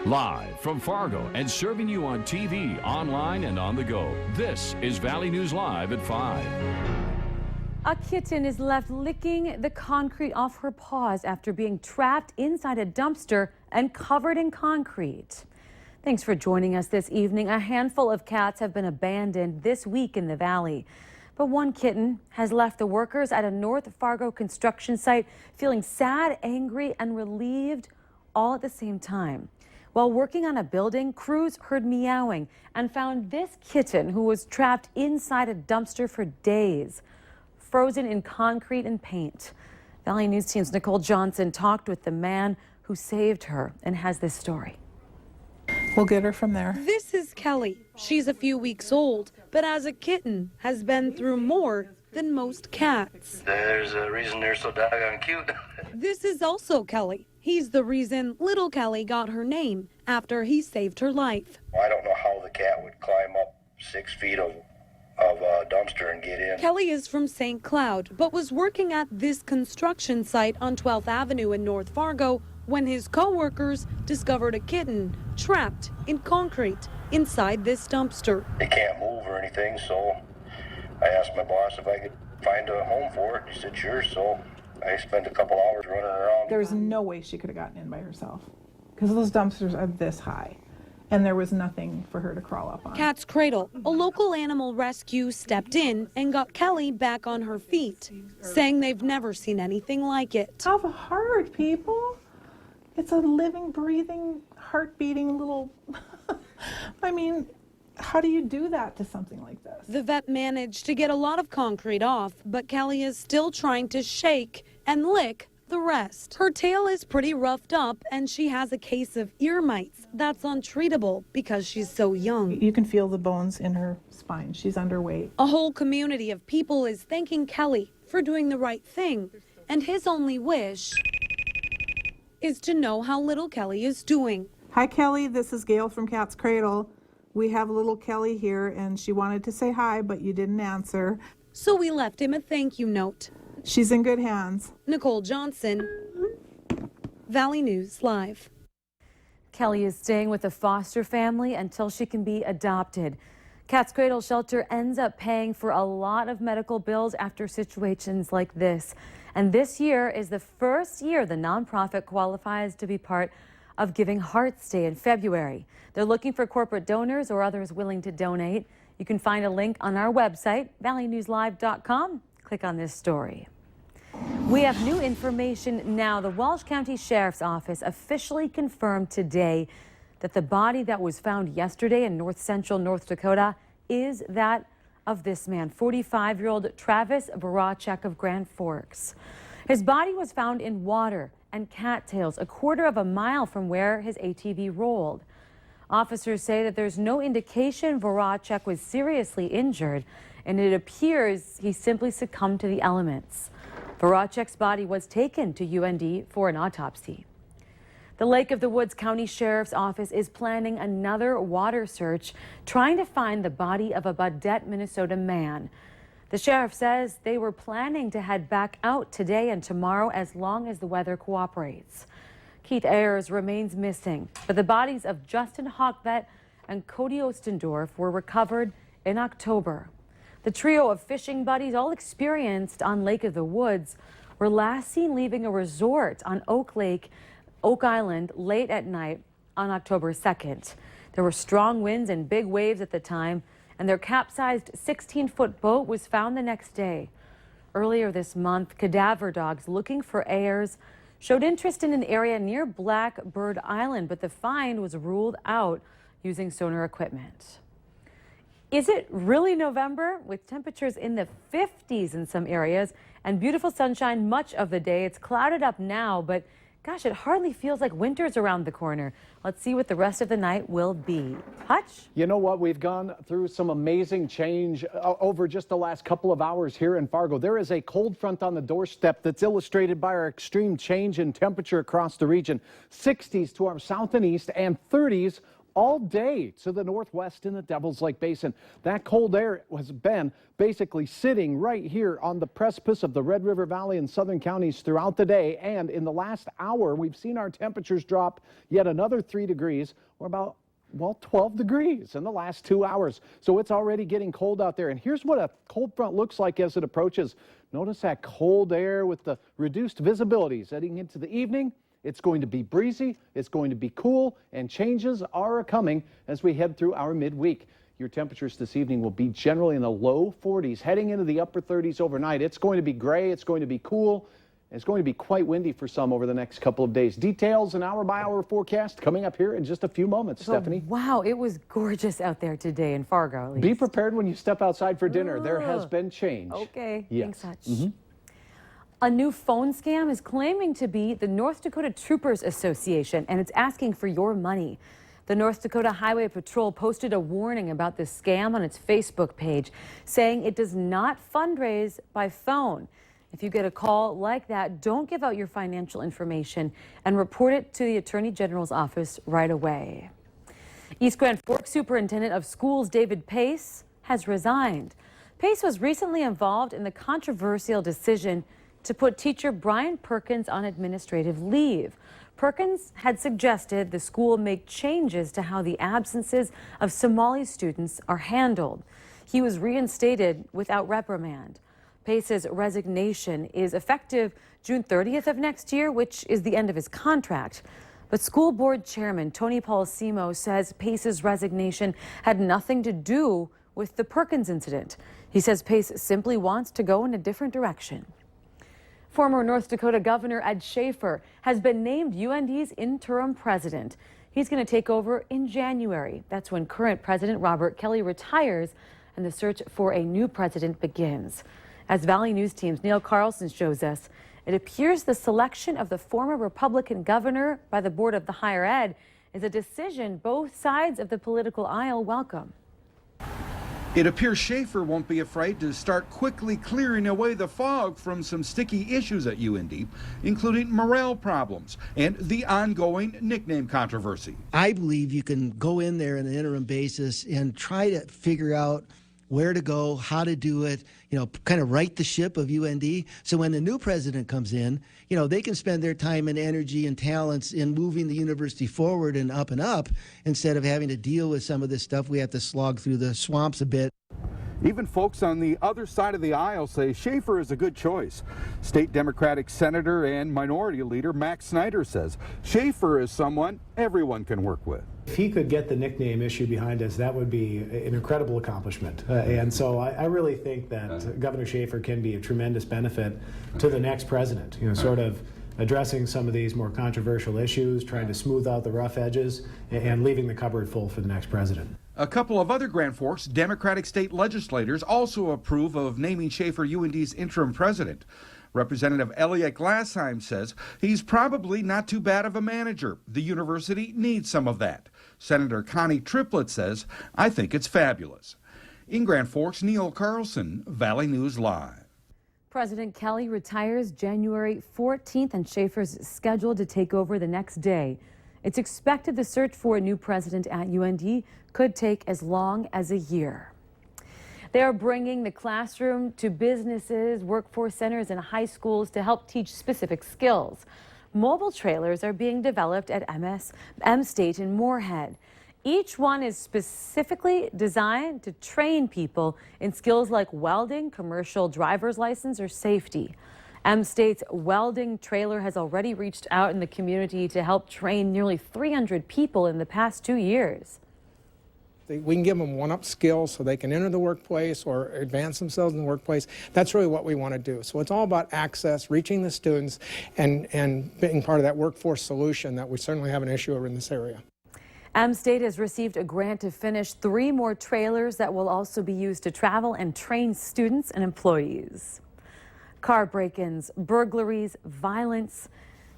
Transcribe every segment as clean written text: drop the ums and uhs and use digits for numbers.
Live from Fargo and serving you on TV, online, and on the go, this is Valley News Live at 5. A kitten is left licking the concrete off her paws after being trapped inside a dumpster and covered in concrete. Thanks for joining us this evening. A handful of cats have been abandoned this week in the valley. But one kitten has left the workers at a North Fargo construction site feeling sad, angry, and relieved all at the same time. While working on a building, crews heard meowing and found this kitten who was trapped inside a dumpster for days, frozen in concrete and paint. Valley News Team's Nicole Johnson talked with the man who saved her and has this story. We'll get her from there. This is Kelly. She's a few weeks old, but as a kitten has been through more than most cats. There's a reason they're so doggone cute. This is also Kelly. He's the reason little Kelly got her name after he saved her life. I don't know how the cat would climb up 6 feet of a dumpster and get in. Kelly is from St. Cloud, but was working at this construction site on 12th Avenue in North Fargo when his co-workers discovered a kitten trapped in concrete inside this dumpster. They can't move or anything, so I asked my boss if I could find a home for it. He said sure, so I spent a couple hours running around. There's no way she could have gotten in by herself because those dumpsters are this high and there was nothing for her to crawl up on. Cat's Cradle, a local animal rescue, stepped in and got Kelly back on her feet, saying they've never seen anything like it. Have a heart, people. It's a living, breathing, heart-beating little... I mean, how do you do that to something like this? The vet managed to get a lot of concrete off, but Kelly is still trying to shake and lick the rest. Her tail is pretty roughed up and she has a case of ear mites that's untreatable because she's so young. You can feel the bones in her spine. She's underweight. A whole community of people is thanking Kelly for doing the right thing, and his only wish is to know how little Kelly is doing. Hi, Kelly. This is Gail from Cat's Cradle. We have little Kelly here, and she wanted to say hi, but you didn't answer. So we left him a thank you note. She's in good hands. Nicole Johnson, Valley News Live. Kelly is staying with a foster family until she can be adopted. Cat's Cradle Shelter ends up paying for a lot of medical bills after situations like this. And this year is the first year the nonprofit qualifies to be part of Giving Hearts Day in February. They're looking for corporate donors or others willing to donate. You can find a link on our website, valleynewslive.com. Click on this story. We have new information now. The Walsh County Sheriff's Office officially confirmed today that the body that was found yesterday in north central North Dakota is that of this man, 45-year-old Travis Voracek of Grand Forks. His body was found in water and cattails a quarter of a mile from where his ATV rolled. Officers say that there's no indication Voracek was seriously injured, and it appears he simply succumbed to the elements. Voracek's body was taken to UND for an autopsy. The Lake of the Woods County Sheriff's Office is planning another water search, trying to find the body of a Baudette, Minnesota man. The sheriff says they were planning to head back out today and tomorrow as long as the weather cooperates. Keith Ayers remains missing, but the bodies of Justin Hockvet and Cody Ostendorf were recovered in October. The trio of fishing buddies, all experienced on Lake of the Woods, were last seen leaving a resort on Oak Island late at night on October 2nd. There were strong winds and big waves at the time, and their capsized 16-foot boat was found the next day. Earlier this month, cadaver dogs looking for Ayers showed interest in an area near Blackbird Island, but the find was ruled out using sonar equipment. Is it really November? With temperatures in the 50s in some areas and beautiful sunshine much of the day. It's clouded up now, but gosh, it hardly feels like winter's around the corner. Let's see what the rest of the night will be. Hutch? You know what? We've gone through some amazing change over just the last couple of hours here in Fargo. There is a cold front on the doorstep that's illustrated by our extreme change in temperature across the region. 60s to our south and east and 30s all day to the northwest in the Devil's Lake Basin. That cold air has been basically sitting right here on the precipice of the Red River Valley and southern counties throughout the day. And in the last hour, we've seen our temperatures drop yet another 3 degrees, or about 12 degrees in the last 2 hours. So it's already getting cold out there. And here's what a cold front looks like as it approaches. Notice that cold air with the reduced visibility heading into the evening. It's going to be breezy, it's going to be cool, and changes are coming as we head through our midweek. Your temperatures this evening will be generally in the low 40s, heading into the upper 30s overnight. It's going to be gray, it's going to be cool. It's going to be quite windy for some over the next couple of days. Details and hour-by-hour forecast coming up here in just a few moments, Stephanie. Wow, it was gorgeous out there today in Fargo, at least. Be prepared when you step outside for dinner. There has been change. Okay, yes. thanks, Hutch. A new phone scam is claiming to be the North Dakota Troopers Association, and it's asking for your money. The North Dakota Highway Patrol posted a warning about this scam on its Facebook page, saying it does not fundraise by phone. If you get a call like that, don't give out your financial information and report it to the Attorney General's office right away. East Grand Forks Superintendent of Schools David Pace has resigned. Pace was recently involved in the controversial decision to put teacher Brian Perkins on administrative leave. Perkins had suggested the school make changes to how the absences of Somali students are handled. He was reinstated without reprimand. Pace's resignation is effective June 30th of next year, which is the end of his contract. But school board chairman Tony Polsimo says Pace's resignation had nothing to do with the Perkins incident. He says Pace simply wants to go in a different direction. Former North Dakota Governor Ed Schaefer has been named UND's interim president. He's going to take over in January. That's when current President Robert Kelly retires and the search for a new president begins. As Valley News Team's Neil Carlson shows us, it appears the selection of the former Republican governor by the Board of the Higher Ed is a decision both sides of the political aisle welcome. It appears Schaefer won't be afraid to start quickly clearing away the fog from some sticky issues at UND, including morale problems and the ongoing nickname controversy. I believe you can go in there on an interim basis and try to figure out where to go, how to do it, kind of right the ship of UND. So when the new president comes in, they can spend their time and energy and talents in moving the university forward and up, instead of having to deal with some of this stuff. We have to slog through the swamps a bit. Even folks on the other side of the aisle say Schaefer is a good choice. State Democratic Senator and Minority Leader Max Snyder says Schaefer is someone everyone can work with. If he could get the nickname issue behind us, that would be an incredible accomplishment. And so I really think that Governor Schaefer can be a tremendous benefit to the next president, sort of addressing some of these more controversial issues, trying to smooth out the rough edges, and leaving the cupboard full for the next president. A couple of other Grand Forks Democratic state legislators also approve of naming Schaefer UND's interim president. Representative Elliot Glassheim says he's probably not too bad of a manager. The university needs some of that. Senator Connie Triplett says, I think it's fabulous. In Grand Forks, Neil Carlson, Valley News Live. President Kelly retires January 14th, and Schaefer's scheduled to take over the next day. It's expected the search for a new president at UND could take as long as a year. They are bringing the classroom to businesses, workforce centers, and high schools to help teach specific skills. Mobile trailers are being developed at M State in Moorhead. Each one is specifically designed to train people in skills like welding, commercial driver's license, or safety. M State's welding trailer has already reached out in the community to help train nearly 300 people in the past 2 years. We can give them one-up skills so they can enter the workplace or advance themselves in the workplace. That's really what we want to do. So it's all about access, reaching the students, and being part of that workforce solution that we certainly have an issue over in this area. M State has received a grant to finish 3 more trailers that will also be used to travel and train students and employees. Car break-ins, burglaries, violence.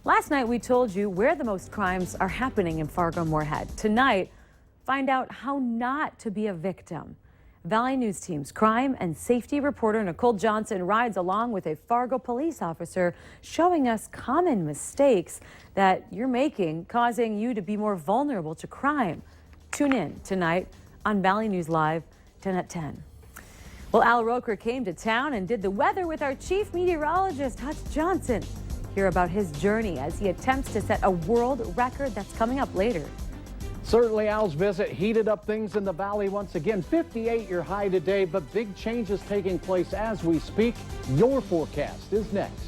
Last night we told you where the most crimes are happening in Fargo-Moorhead. Tonight, find out how not to be a victim. Valley News Team's crime and safety reporter Nicole Johnson rides along with a Fargo police officer, showing us common mistakes that you're making, causing you to be more vulnerable to crime. Tune in tonight on Valley News Live, 10 at 10. Well, Al Roker came to town and did the weather with our chief meteorologist, Hutch Johnson. Hear about his journey as he attempts to set a world record that's coming up later. Certainly, Al's visit heated up things in the valley once again. 58 your high today, but big changes taking place as we speak. Your forecast is next.